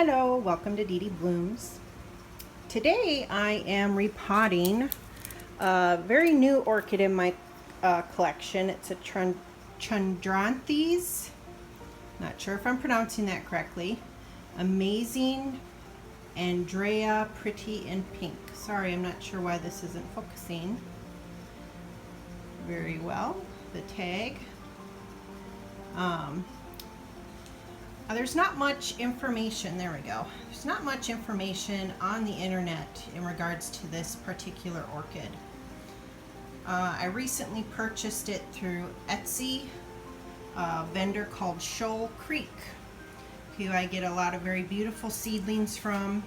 Hello, welcome to Dee Dee Blooms. Today I am repotting a very new orchid in my collection. It's a Chondranthes, not sure if I'm pronouncing that correctly. Amazing Andrea, pretty in pink. Sorry, I'm not sure why this isn't focusing very well. The tag. There's not much information, there we go. There's not much information on the internet in regards to this particular orchid. I recently purchased it through Etsy, a vendor called Shoal Creek, who I get a lot of very beautiful seedlings from.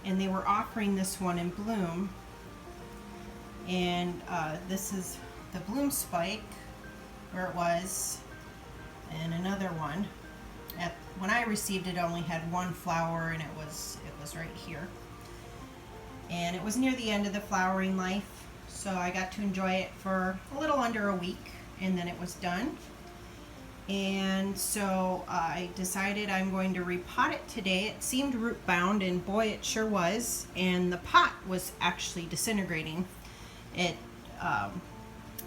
And they were offering this one in bloom. And this is the bloom spike, where it was, and another one. When I received it, only had one flower, and it was right here. And it was near the end of the flowering life, so I got to enjoy it for a little under a week, and then it was done. And so I decided I'm going to repot it today. It seemed root bound, and boy, it sure was. And the pot was actually disintegrating. It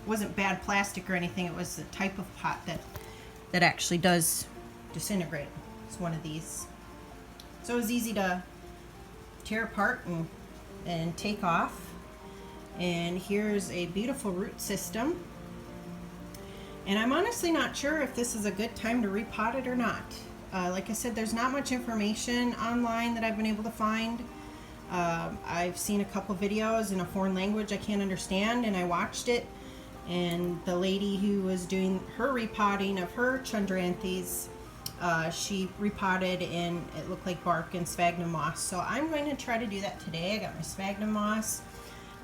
wasn't bad plastic or anything. It was the type of pot that actually does disintegrate. It's one of these. So it was easy to tear apart and take off. And here's a beautiful root system. And I'm honestly not sure if this is a good time to repot it or not. Like I said, there's not much information online that I've been able to find. I've seen a couple videos in a foreign language I can't understand, and I watched it. And the lady who was doing her repotting of her Chondranthes, she repotted and it looked like bark and sphagnum moss. So I'm going to try to do that today. I got my sphagnum moss.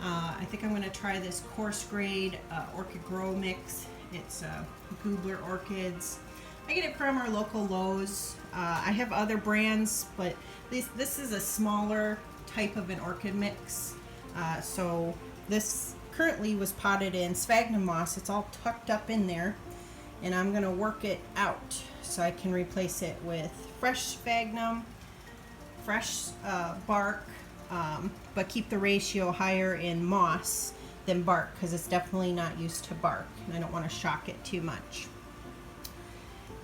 I think I'm going to try this coarse grade orchid grow mix. It's Goobler orchids. I get it from our local Lowe's. I have other brands, but this is a smaller type of an orchid mix. So this currently was potted in sphagnum moss. It's all tucked up in there, and I'm going to work it out so I can replace it with fresh sphagnum, fresh bark, but keep the ratio higher in moss than bark, because it's definitely not used to bark, and I don't want to shock it too much.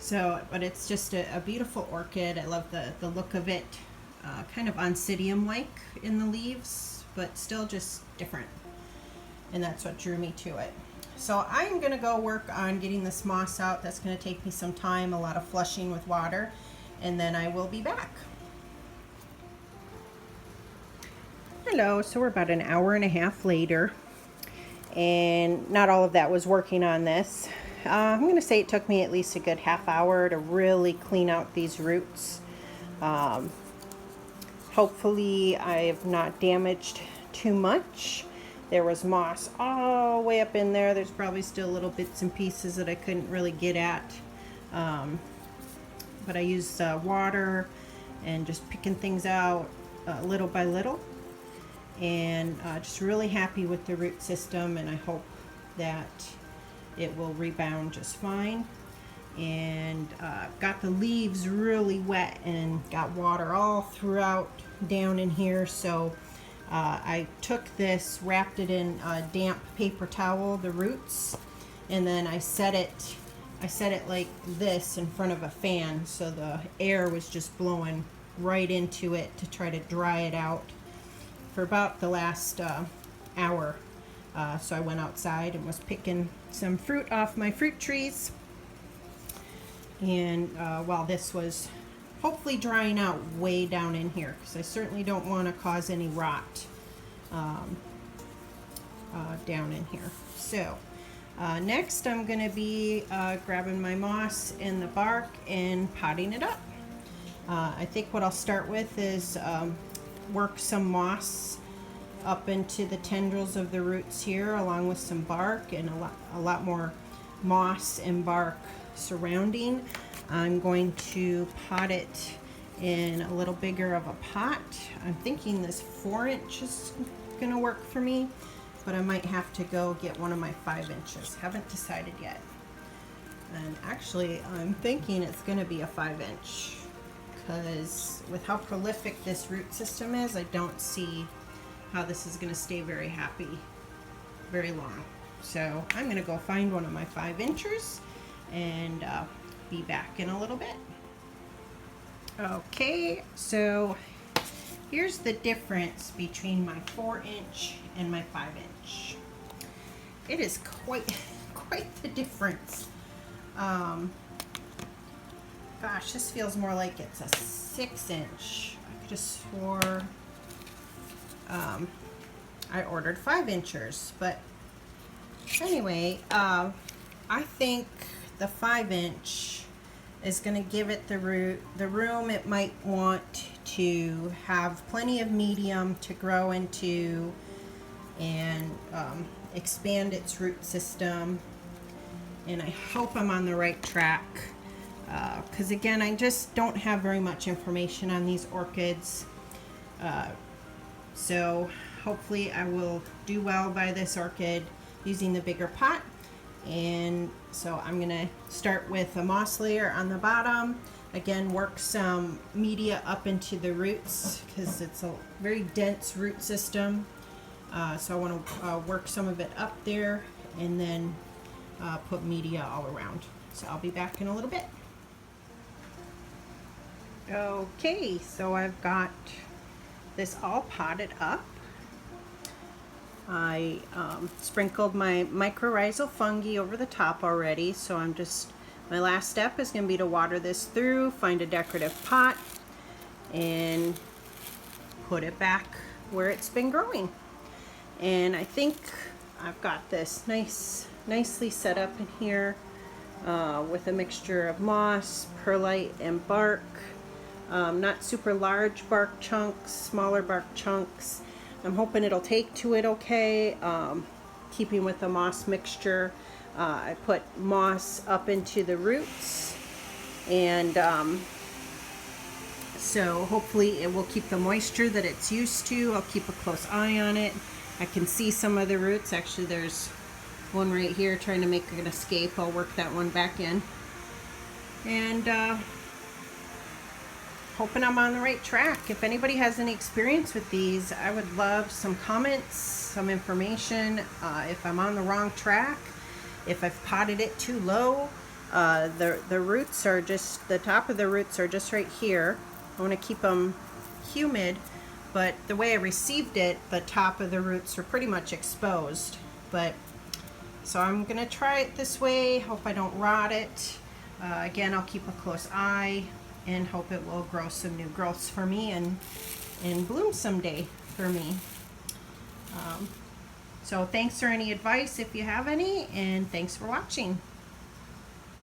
So, but it's just a beautiful orchid. I love the look of it, kind of oncidium-like in the leaves, but still just different. And that's what drew me to it. So I'm going to go work on getting this moss out. That's going to take me some time, a lot of flushing with water, and then I will be back. Hello, so we're about an hour and a half later, and not all of that was working on this. I'm going to say it took me at least a good half hour to really clean out these roots. Hopefully I have not damaged too much. There was moss all the way up in there. There's probably still little bits and pieces that I couldn't really get at. But I used water and just picking things out little by little. And just really happy with the root system, and I hope that it will rebound just fine. And got the leaves really wet and got water all throughout down in here. So I took this, wrapped it in a damp paper towel, the roots, and then I set it like this in front of a fan, so the air was just blowing right into it to try to dry it out for about the last hour. So I went outside and was picking some fruit off my fruit trees, and while this was hopefully drying out way down in here, because I certainly don't want to cause any rot down in here. So next I'm going to be grabbing my moss and the bark and potting it up. I think what I'll start with is work some moss up into the tendrils of the roots here, along with some bark and a lot more moss and bark surrounding. I'm going to pot it in a little bigger of a pot. I'm thinking this 4-inch is gonna work for me, but I might have to go get one of my 5 inches. Haven't decided yet. And actually I'm thinking it's gonna be a 5-inch, because with how prolific this root system is, I don't see how this is going to stay very happy very long. So I'm going to go find one of my 5-inchers and be back in a little bit. Okay, so here's the difference between my 4-inch and my 5-inch. It is quite the difference. Gosh, this feels more like it's a 6-inch. I could have swore I ordered 5-inchers, but anyway, I think the 5-inch is going to give it the room it might want to have plenty of medium to grow into and expand its root system. And I hope I'm on the right track, because again, I just don't have very much information on these orchids. So hopefully I will do well by this orchid using the bigger pot. And so I'm gonna start with a moss layer on the bottom. Again, work some media up into the roots because it's a very dense root system. So I want to work some of it up there and then put media all around. So I'll be back in a little bit. Okay, so I've got this all potted up. I sprinkled my mycorrhizal fungi over the top already, so my last step is going to be to water this through, find a decorative pot, and put it back where it's been growing. And I think I've got this nicely set up in here with a mixture of moss, perlite, and bark. Not super large bark chunks, smaller bark chunks. I'm hoping it'll take to it okay, keeping with the moss mixture. I put moss up into the roots, and so hopefully it will keep the moisture that it's used to. I'll keep a close eye on it. I can see some of the roots. Actually, there's one right here trying to make an escape. I'll work that one back in. And hoping I'm on the right track. If anybody has any experience with these, I would love some comments, some information. If I'm on the wrong track, if I've potted it too low, the roots are just, the top of the roots are just right here. I want to keep them humid, but the way I received it, the top of the roots are pretty much exposed. But so I'm gonna try it this way. Hope I don't rot it. Again, I'll keep a close eye and hope it will grow some new growths for me and bloom someday for me. So thanks for any advice if you have any, and thanks for watching.